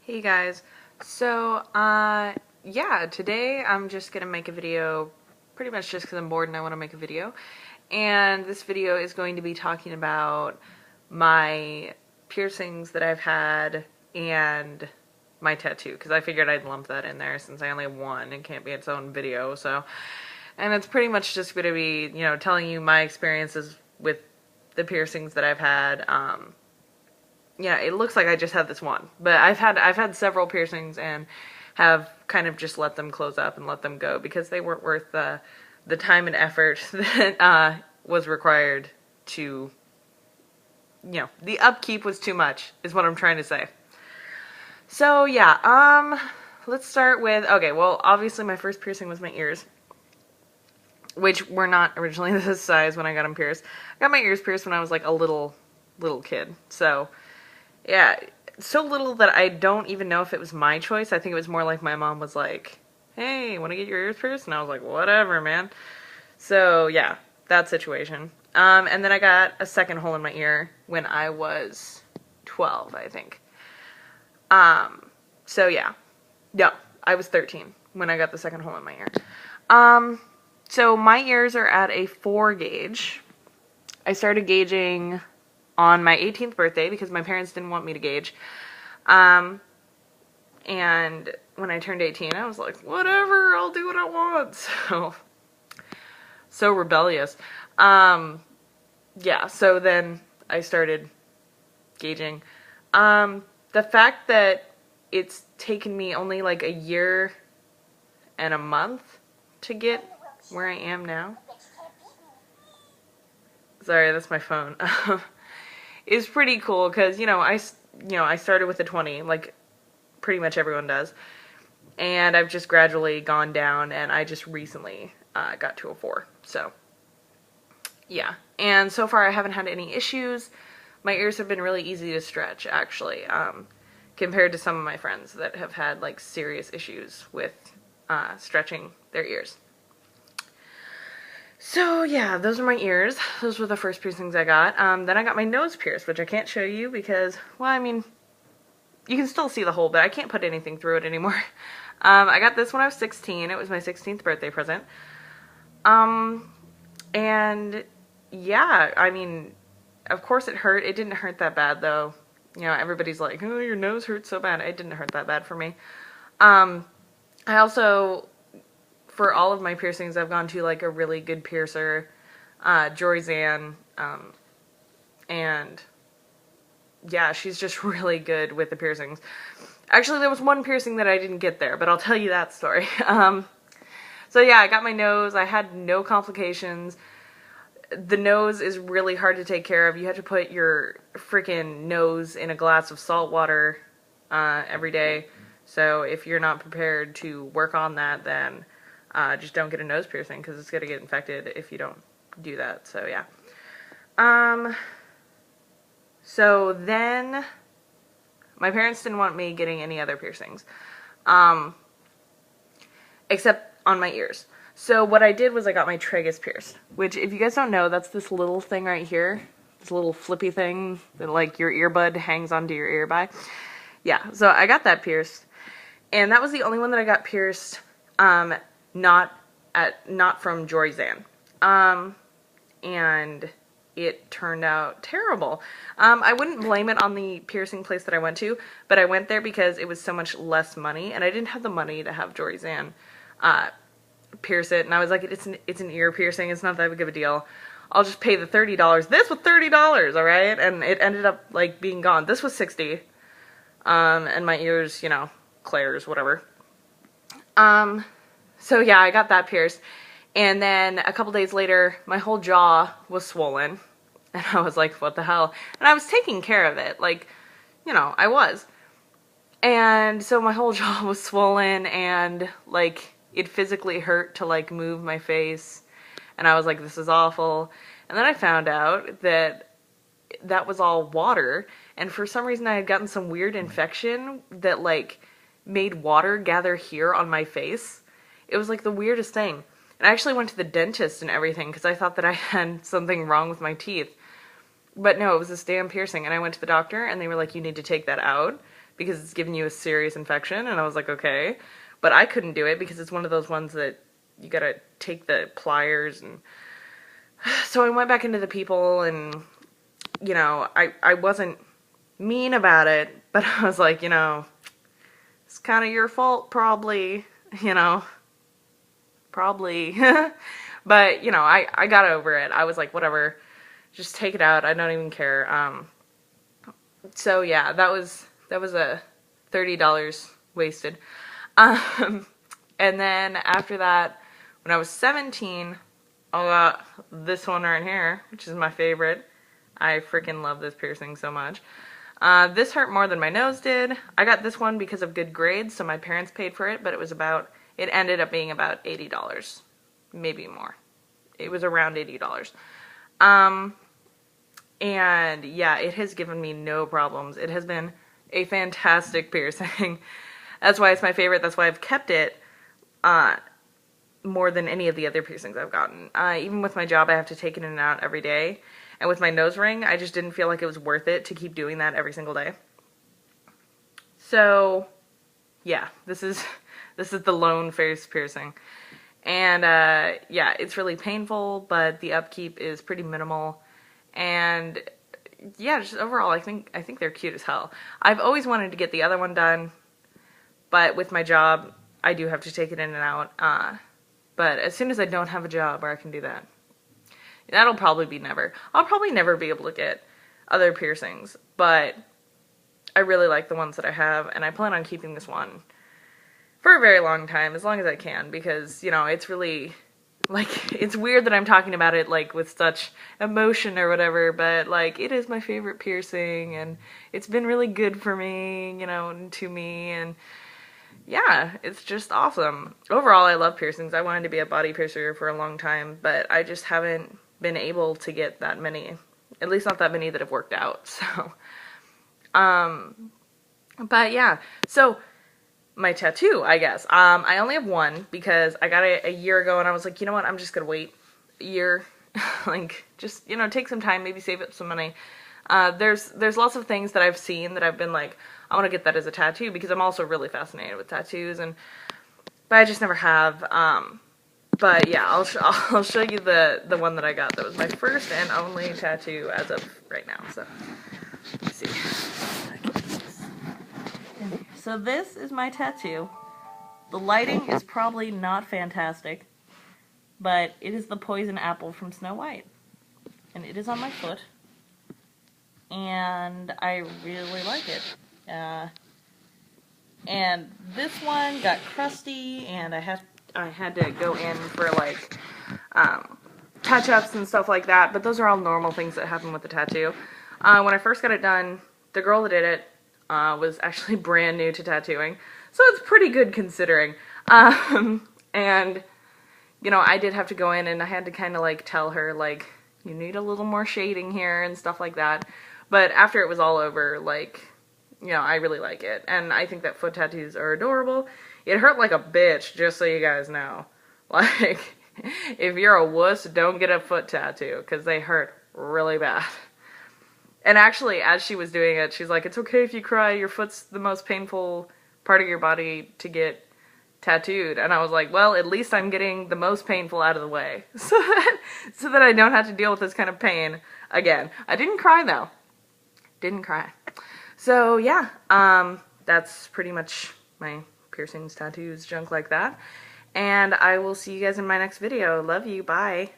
Hey guys, yeah, today I'm just gonna make a video pretty much just because I'm bored and I want to make a video. And this video is going to be talking about my piercings that I've had and my tattoo, because I figured I'd lump that in there since I only have one and can't be its own video. And it's pretty much just going to be, telling you my experiences with the piercings that I've had. Yeah, it looks like I just had this one, but I've had several piercings and have kind of just let them close up and let them go because they weren't worth the time and effort that was required to, the upkeep was too much, is what I'm trying to say. So yeah, let's start with, okay, well, obviously my first piercing was my ears, which were not originally this size when I got them pierced. I got my ears pierced when I was like a little kid, so yeah, so little that I don't even know if it was my choice. I think it was more like my mom was like, hey, want to get your ears pierced? And I was like, whatever, man. So yeah, that situation. And then I got a second hole in my ear when I was 12, I think. So yeah. No, I was 13 when I got the second hole in my ear. So my ears are at a 4 gauge. I started gauging on my 18th birthday because my parents didn't want me to gauge. And when I turned 18, I was like, whatever, I'll do what I want. So rebellious. Yeah, so then I started gauging. The fact that it's taken me only like a year and a month to get where I am now. Sorry, that's my phone. Is pretty cool because, I started with a 20, like pretty much everyone does. And I've just gradually gone down, and I just recently got to a 4. So, yeah. And so far I haven't had any issues. My ears have been really easy to stretch, actually, compared to some of my friends that have had, like, serious issues with stretching their ears. So yeah, those are my ears. Those were the first piercings I got. Then I got my nose pierced, which I can't show you because, well, I mean, you can still see the hole, but I can't put anything through it anymore. I got this when I was 16. It was my 16th birthday present. And yeah, I mean, of course it hurt. It didn't hurt that bad though. Everybody's like, oh, your nose hurts so bad. It didn't hurt that bad for me. I also, for all of my piercings, I've gone to like a really good piercer, Jorizan, and yeah, she's just really good with the piercings. Actually, there was one piercing that I didn't get there, but I'll tell you that story. So yeah, I got my nose. I had no complications. The nose is really hard to take care of. You have to put your freaking nose in a glass of salt water every day. So if you're not prepared to work on that, then just don't get a nose piercing because it's going to get infected if you don't do that. So yeah. So then my parents didn't want me getting any other piercings, except on my ears. So what I did was I got my tragus pierced, which, if you guys don't know, that's this little thing right here, this little flippy thing that like your earbud hangs onto your ear by. Yeah, so I got that pierced, and that was the only one that I got pierced, not from Jorizan. And it turned out terrible. I wouldn't blame it on the piercing place that I went to, but I went there because it was so much less money, and I didn't have the money to have Jorizan pierce it, and I was like, it's an ear piercing, it's not that big of a deal. I'll just pay the $30. This was $30, alright? And it ended up, like, being gone. This was $60. And my ears, Claire's, whatever. So yeah, I got that pierced. And then a couple days later, my whole jaw was swollen. And I was like, what the hell? And I was taking care of it. Like, I was. And so my whole jaw was swollen and, like, it physically hurt to, like, move my face. And I was like, this is awful. And then I found out that that was all water. And for some reason I had gotten some weird infection that, like, made water gather here on my face. It was, like, the weirdest thing. And I actually went to the dentist and everything because I thought that I had something wrong with my teeth. But no, it was this damn piercing. And I went to the doctor and they were like, you need to take that out because it's giving you a serious infection. And I was like, okay. But I couldn't do it because it's one of those ones that you gotta take the pliers. And so I went back into the people, and, you know, I wasn't mean about it, but I was like, you know, it's kind of your fault, probably, you know, probably. But, you know, I got over it. I was like, whatever, just take it out. I don't even care. So yeah, that was a $30 wasted. And then after that, when I was 17, I got this one right here, which is my favorite. I freaking love this piercing so much. This hurt more than my nose did. I got this one because of good grades, so my parents paid for it, but it ended up being about $80, maybe more. It was around $80. And yeah, it has given me no problems. It has been a fantastic piercing. That's why it's my favorite. That's why I've kept it more than any of the other piercings I've gotten. Even with my job, I have to take it in and out every day. And with my nose ring, I just didn't feel like it was worth it to keep doing that every single day. So, yeah, this is the lone face piercing. And, yeah, it's really painful, but the upkeep is pretty minimal. And, yeah, just overall, I think they're cute as hell. I've always wanted to get the other one done, but with my job, I do have to take it in and out. But as soon as I don't have a job where I can do that, that'll probably be never. I'll probably never be able to get other piercings, but I really like the ones that I have, and I plan on keeping this one for a very long time, as long as I can, because, you know, it's really, like, it's weird that I'm talking about it, like, with such emotion or whatever, but, like, it is my favorite piercing, and it's been really good for me, you know, and to me, and yeah, it's just awesome. Overall, I love piercings. I wanted to be a body piercer for a long time, but I just haven't been able to get that many, at least not that many that have worked out. So, but yeah, so my tattoo, I guess, I only have one because I got it a year ago, and I was like, you know what, I'm just gonna wait a year, like, just, you know, take some time, maybe save up some money. There's lots of things that I've seen that I've been like, I want to get that as a tattoo, because I'm also really fascinated with tattoos, but I just never have. But yeah, I'll show you the one that I got. That was my first and only tattoo as of right now. So let's see. So this is my tattoo. The lighting is probably not fantastic, but it is the poison apple from Snow White, and it is on my foot, and I really like it. And this one got crusty, and I had to go in for, like, touch-ups and stuff like that, but those are all normal things that happen with the tattoo. When I first got it done, the girl that did it was actually brand new to tattooing, so it's pretty good considering. And, you know, I did have to go in, and I had to kind of, like, tell her, like, you need a little more shading here and stuff like that. But after it was all over, like, you know, I really like it, and I think that foot tattoos are adorable. It hurt like a bitch, just so you guys know. Like, if you're a wuss, don't get a foot tattoo, because they hurt really bad. And actually, as she was doing it, she's like, it's okay if you cry, your foot's the most painful part of your body to get tattooed. And I was like, well, at least I'm getting the most painful out of the way, so that I don't have to deal with this kind of pain again. I didn't cry, though. Didn't cry. So yeah, that's pretty much my piercings, tattoos, junk like that. And I will see you guys in my next video. Love you. Bye.